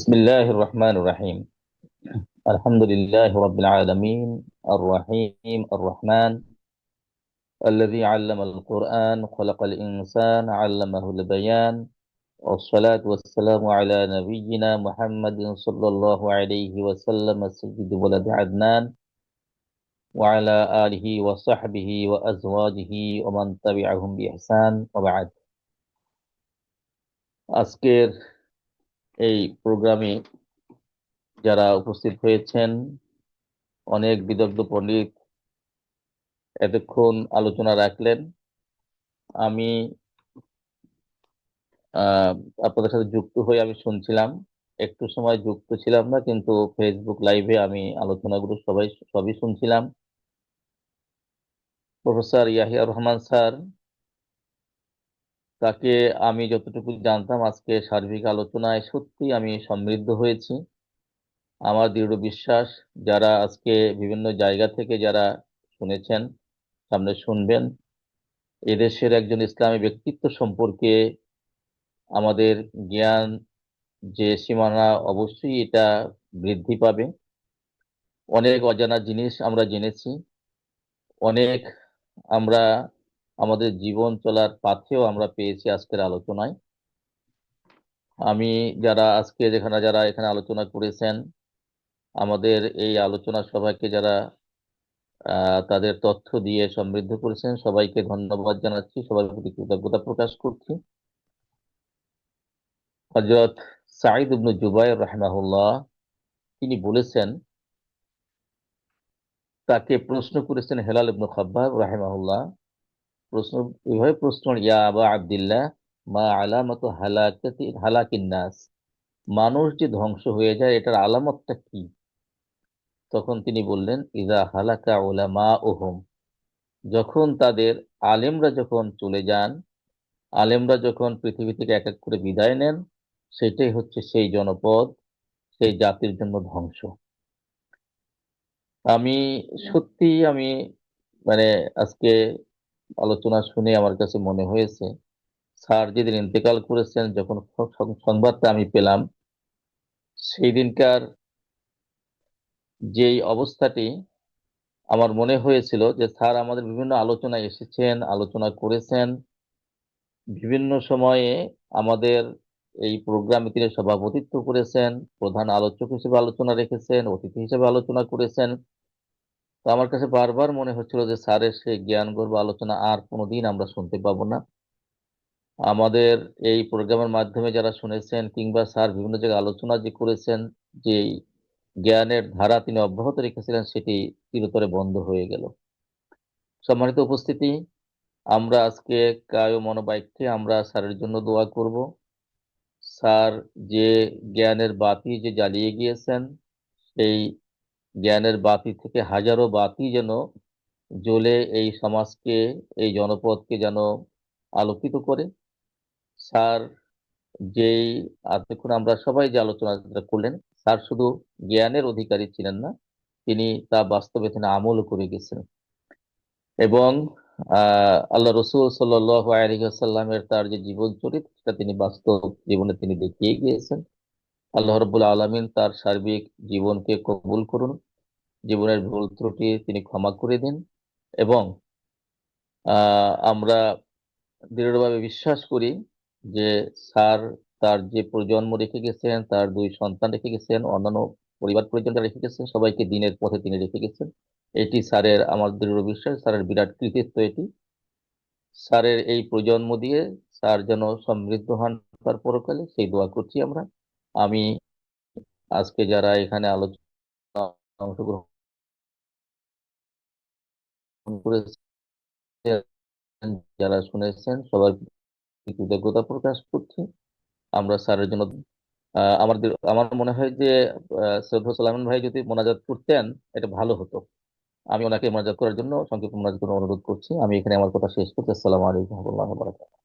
بسم الله الرحمن الرحيم. الحمد لله رب العالمين الرحيم الرحمن الذي علم القرآن خلق الإنسان علمه البيان والصلاة والسلام على نبينا محمد صلى الله عليه وسلم سيد ولد عدنان وعلى آله وصحبه وأزواجه ومن تبعهم بإحسان وبعد. আজকের এই প্রোগ্রামে যারা উপস্থিত হয়েছেন, অনেক বিদগ্ধ পণ্ডিত এতক্ষণ আলোচনা রাখলেন। আমি আপনাদের সাথে যুক্ত হয়ে আমি শুনছিলাম, একটু সময় যুক্ত ছিলাম না, কিন্তু ফেসবুক লাইভে আমি আলোচনাগুলো সবই শুনছিলাম। প্রফেসর ইয়াহিয়া রহমান স্যার, তাকে আমি যতটুকু জানতাম, আজকে সার্বিক আলোচনায় সত্যি আমি সমৃদ্ধ হয়েছি। আমার দৃঢ় বিশ্বাস, যারা আজকে বিভিন্ন জায়গা থেকে যারা শুনেছেন, সামনে শুনবেন, এদেশের একজন ইসলামী ব্যক্তিত্ব সম্পর্কে আমাদের জ্ঞান যে সীমানা, অবশ্যই এটা বৃদ্ধি পাবে। অনেক অজানা জিনিস আমরা জেনেছি, অনেক আমরা আমাদের জীবন চলার পাথেও আমরা পেয়েছি আজকের আলোচনায়। আমি যারা এখানে আলোচনা করেছেন, আমাদের এই আলোচনা সভাকে যারা তাদের তথ্য দিয়ে সমৃদ্ধ করেছেন, সবাইকে ধন্যবাদ জানাচ্ছি, সবার প্রতি কৃতজ্ঞতা প্রকাশ করছি। হযরত সাঈদ ইবনে জুবাইর রাহিমাহুল্লাহ, তিনি বলেছেন, তাকে প্রশ্ন করেছেন হেলাল ইবনে খাব্বাব রাহিমাহুল্লাহ। প্রশ্ন এভাবে প্রশ্ন, ইয়া আবা আব্দুল্লাহ, মা আলামাতু হালাকিন নাস, মানুষ যে ধ্বংস হয়ে যায় এটার আলামতটা কি? তখন তিনি বললেন, ইযা হালাকা উলামাউহুম, যখন তাদের আলেমরা যখন চলে যান, আলেমরা যখন পৃথিবী থেকে এক এক করে বিদায় নেন, সেটাই হচ্ছে সেই জনপদ, সেই জাতির জন্য ধ্বংস। আমি সত্যি আমি মানে আজকে আলোচনা শুনে আমার কাছে মনে হয়েছে, স্যার যেদিন ইন্তেকাল করেছেন, যখন সংবাদটা আমি পেলাম, সেই দিনকার যেই অবস্থাটি, আমার মনে হয়েছিল যে স্যার আমাদের বিভিন্ন আলোচনায় এসেছেন, আলোচনা করেছেন, বিভিন্ন সময়ে আমাদের এই প্রোগ্রামে তিনি সভাপতিত্ব করেছেন, প্রধান আলোচক হিসেবে আলোচনা রেখেছেন, অতিথি হিসেবে আলোচনা করেছেন। তো আমার কাছে বারবার মনে হচ্ছিল যে স্যারের সেই জ্ঞান গর্ব আলোচনা আর কোনোদিন আমরা শুনতে পাবো না। আমাদের এই প্রোগ্রামের মাধ্যমে যারা শুনেছেন, কিংবা স্যার বিভিন্ন জায়গায় আলোচনা যে করেছেন, যে জ্ঞানের ধারা তিনি অব্যাহত রেখেছিলেন, সেটি চিরতরে বন্ধ হয়ে গেল। সম্মানিত উপস্থিতি, আমরা আজকে কায় ও মনোবাক্যে আমরা স্যারের জন্য দোয়া করব। স্যার যে জ্ঞানের বাতি যে জ্বালিয়ে গিয়েছেন, সেই জ্ঞানের বাতি থেকে হাজারো বাতি যেন জ্বলে এই সমাজকে, এই জনপদকে যেন আলোকিত করে। স্যার যেই এতক্ষণ আমরা সবাই যে আলোচনা করলেন, স্যার শুধু জ্ঞানের অধিকারী ছিলেন না, তিনি তা বাস্তবে তিনি আমলও করে গেছেন। এবং আল্লাহ রসুল সাল্লাল্লাহু আলাইহি ওয়াসাল্লামের তার যে জীবন চরিত্র, সেটা তিনি বাস্তব জীবনে তিনি দেখিয়ে গিয়েছেন। আল্লাহ রাব্বুল আলামিন তার সার্বিক জীবনকে কবুল করুন, জীবনের ভুল ত্রুটি তিনি ক্ষমা করে দিন। এবং আমরা দৃঢ়ভাবে বিশ্বাস করি যে স্যার তার যে প্রজন্ম রেখে গেছেন, তার দুই সন্তান রেখে গেছেন, অন্যান্য পরিবার পরিজনরা রেখে গেছেন, সবাইকে দিনের পথে তিনি রেখে গেছেন। এটি স্যারের আমার দৃঢ় বিশ্বাস, স্যারের বিরাট কৃতিত্ব এটি। স্যারের এই প্রজন্ম দিয়ে স্যার যেন সমৃদ্ধ হন তার পরকালে, সেই দোয়া করছি আমরা। আমি আজকে যারা এখানে আলোচনা অংশগ্রহণ করেছেন, যারা শুনেছেন, সবার প্রতি কৃতজ্ঞতা প্রকাশ করছি। আমরা স্যারের জন্য আমার মনে হয় যে শ্রদ্ধা সালামান ভাই যদি মোনাজাত করতেন, এটা ভালো হতো। আমি ওনাকে মোনাজাত করার জন্য, সংক্ষিপ্ত মোনাজাত করার অনুরোধ করছি। আমি এখানে আমার কথা শেষ করছি। আসসালামু আলাইকুম ওয়া রাহমাতুল্লাহি ওয়া বারাকাতুহু।